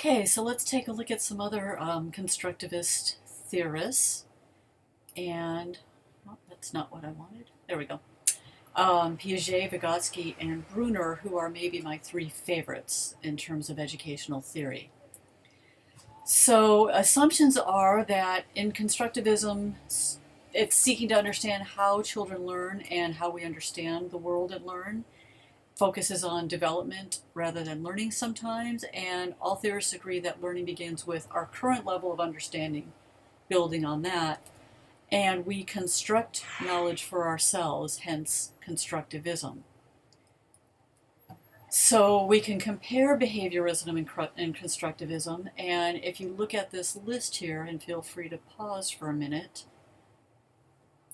Okay, so let's take a look at some other constructivist theorists. And, well, that's not what I wanted. There we go. Piaget, Vygotsky, and Brunner, who are maybe my three favorites in terms of educational theory. So assumptions are that in constructivism, it's seeking to understand how children learn and how we understand the world and learn. Focuses on development rather than learning sometimes, and all theorists agree that learning begins with our current level of understanding, building on that, and we construct knowledge for ourselves, hence constructivism. So we can compare behaviorism and constructivism, and if you look at this list here, and feel free to pause for a minute.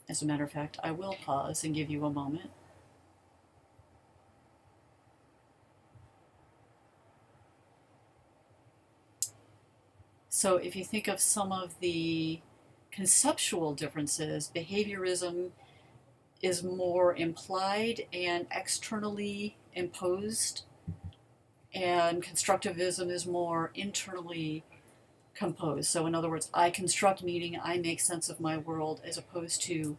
As a matter of fact, I will pause and give you a moment. So if you think of some of the conceptual differences, behaviorism is more implied and externally imposed, and constructivism is more internally composed. So in other words, I construct, meaning I make sense of my world, as opposed to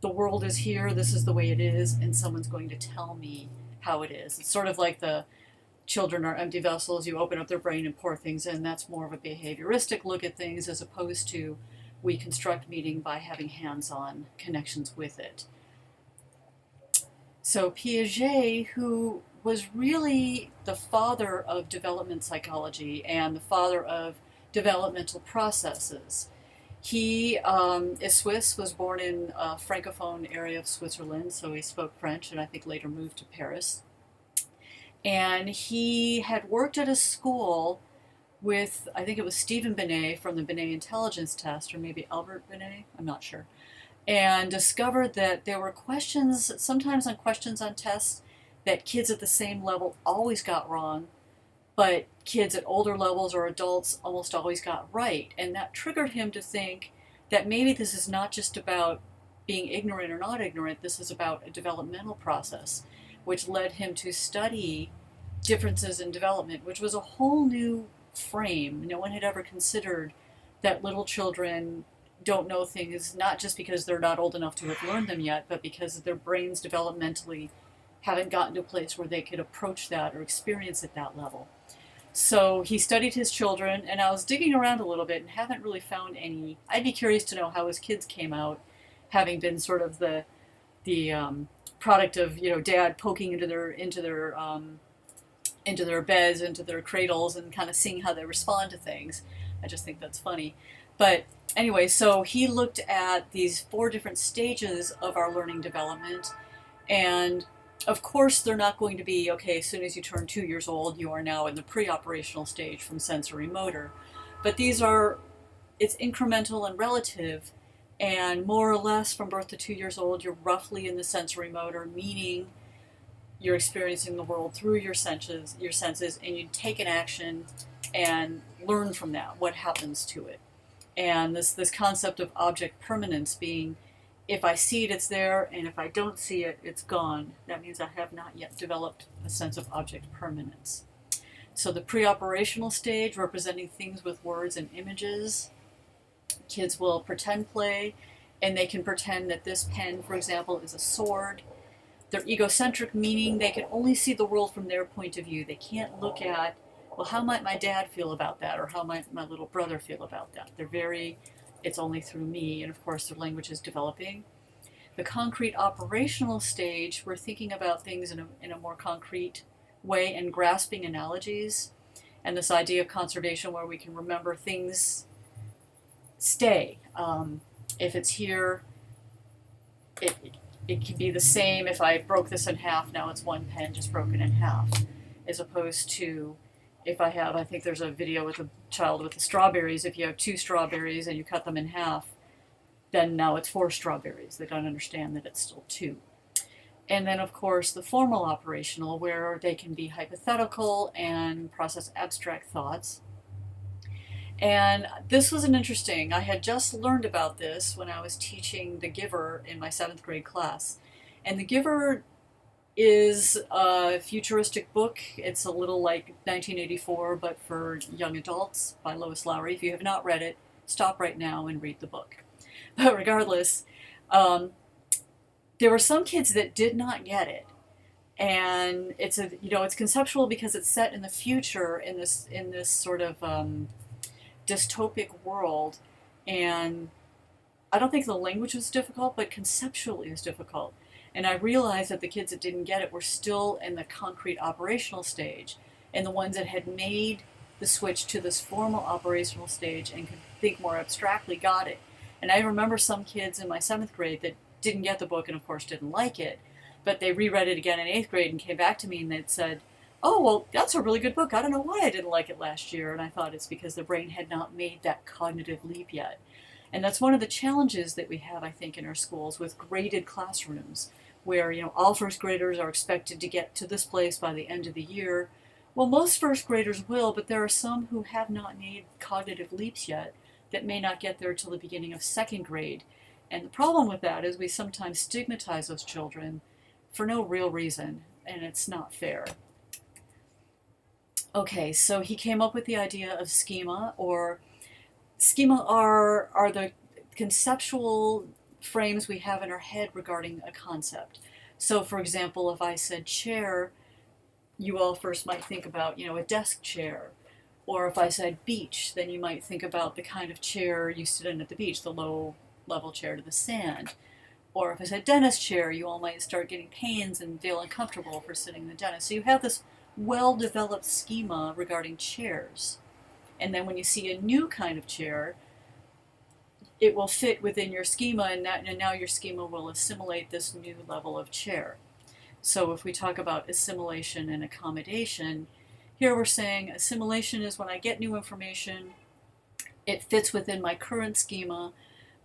the world is here, this is the way it is, and someone's going to tell me how it is. It's sort of like the children are empty vessels, you open up their brain and pour things in. That's more of a behavioristic look at things, as opposed to we construct meaning by having hands-on connections with it. So Piaget, who was really the father of development psychology and the father of developmental processes. He is Swiss, was born in a Francophone area of Switzerland, so he spoke French and I think later moved to Paris. And he had worked at a school with, I think it was Stephen Binet from the Binet Intelligence Test, or maybe Albert Binet, I'm not sure, and discovered that there were questions, sometimes on questions on tests, that kids at the same level always got wrong, but kids at older levels or adults almost always got right. And that triggered him to think that maybe this is not just about being ignorant or not ignorant, this is about a developmental process, which led him to study differences in development, which was a whole new frame. No one had ever considered that little children don't know things, not just because they're not old enough to have learned them yet, but because their brains developmentally haven't gotten to a place where they could approach that or experience at that level. So he studied his children, and I was digging around a little bit and haven't really found any. I'd be curious to know how his kids came out, having been sort of the product of, dad poking into their beds, into their cradles, and kind of seeing how they respond to things. I just think that's funny. But anyway, so he looked at these 4 different stages of our learning development, and of course they're not going to be, okay, as soon as you turn 2 years old, you are now in the pre-operational stage from sensory motor. But it's incremental and relative. And more or less from birth to 2 years old, you're roughly in the sensory motor, meaning you're experiencing the world through your senses, and you take an action and learn from that, what happens to it. And this concept of object permanence being, if I see it, it's there, and if I don't see it, it's gone. That means I have not yet developed a sense of object permanence. So the pre-operational stage, representing things with words and images. Kids will pretend play, and they can pretend that this pen, for example, is a sword. They're egocentric, meaning they can only see the world from their point of view. They can't look at, well, how might my dad feel about that, or how might my little brother feel about that. It's only through me, and of course their language is developing. The concrete operational stage, we're thinking about things in a more concrete way and grasping analogies, and this idea of conservation where we can remember things stay. If it's here, it could be the same. If I broke this in half, now it's one pen just broken in half, as opposed to if I think there's a video with a child with the strawberries. If you have 2 strawberries and you cut them in half, then now it's 4 strawberries. They don't understand that it's still 2. And then, of course, the formal operational, where they can be hypothetical and process abstract thoughts. And this was I had just learned about this when I was teaching The Giver in my 7th grade class. And The Giver is a futuristic book. It's a little like 1984, but for young adults, by Lois Lowry. If you have not read it, stop right now and read the book. But regardless, um, there were some kids that did not get it, and it's conceptual because it's set in the future in this sort of dystopic world, and I don't think the language was difficult, but conceptually it was difficult. And I realized that the kids that didn't get it were still in the concrete operational stage, and the ones that had made the switch to this formal operational stage and could think more abstractly got it. And I remember some kids in my 7th grade that didn't get the book and, of course, didn't like it, but they reread it again in 8th grade and came back to me and they'd said, "Oh, well, that's a really good book. I don't know why I didn't like it last year." And I thought it's because the brain had not made that cognitive leap yet. And that's one of the challenges that we have, I think, in our schools with graded classrooms, where all first graders are expected to get to this place by the end of the year. Well, most first graders will, but there are some who have not made cognitive leaps yet that may not get there till the beginning of 2nd grade. And the problem with that is we sometimes stigmatize those children for no real reason, and it's not fair. Okay, so he came up with the idea of schema, or schema are the conceptual frames we have in our head regarding a concept. So, for example, if I said chair, you all first might think about, a desk chair. Or if I said beach, then you might think about the kind of chair you sit in at the beach, the low level chair to the sand. Or if I said dentist chair, you all might start getting pains and feel uncomfortable for sitting in the dentist. So you have this well-developed schema regarding chairs. And then when you see a new kind of chair, it will fit within your schema, and now your schema will assimilate this new level of chair. So if we talk about assimilation and accommodation, here we're saying assimilation is when I get new information, it fits within my current schema.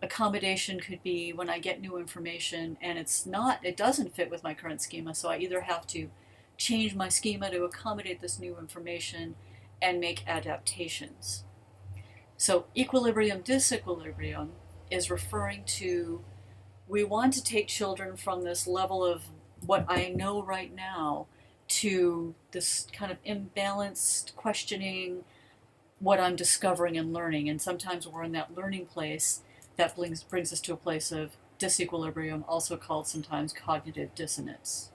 Accommodation could be when I get new information and it doesn't fit with my current schema, so I either have to change my schema to accommodate this new information and make adaptations. So equilibrium disequilibrium is referring to, we want to take children from this level of what I know right now to this kind of imbalanced questioning what I'm discovering and learning. And sometimes we're in that learning place that brings us to a place of disequilibrium, also called sometimes cognitive dissonance.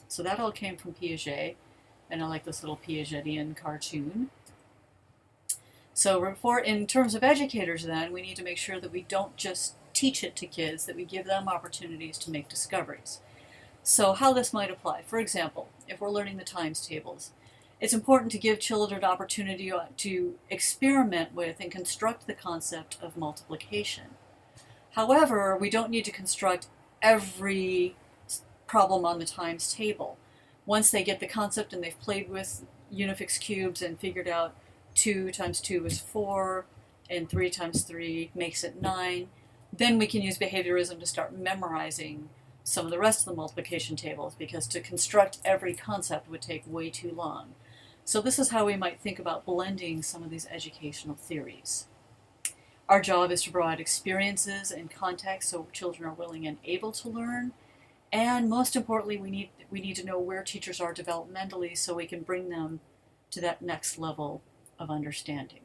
So that all came from Piaget, and I like this little Piagetian cartoon. So in terms of educators then, we need to make sure that we don't just teach it to kids, that we give them opportunities to make discoveries. So how this might apply. For example, if we're learning the times tables, it's important to give children an opportunity to experiment with and construct the concept of multiplication. However, we don't need to construct every problem on the times table. Once they get the concept and they've played with unifix cubes and figured out 2 times 2 is 4, and 3 times 3 makes it 9, then we can use behaviorism to start memorizing some of the rest of the multiplication tables, because to construct every concept would take way too long. So this is how we might think about blending some of these educational theories. Our job is to provide experiences and context so children are willing and able to learn. And most importantly, we need to know where teachers are developmentally so we can bring them to that next level of understanding.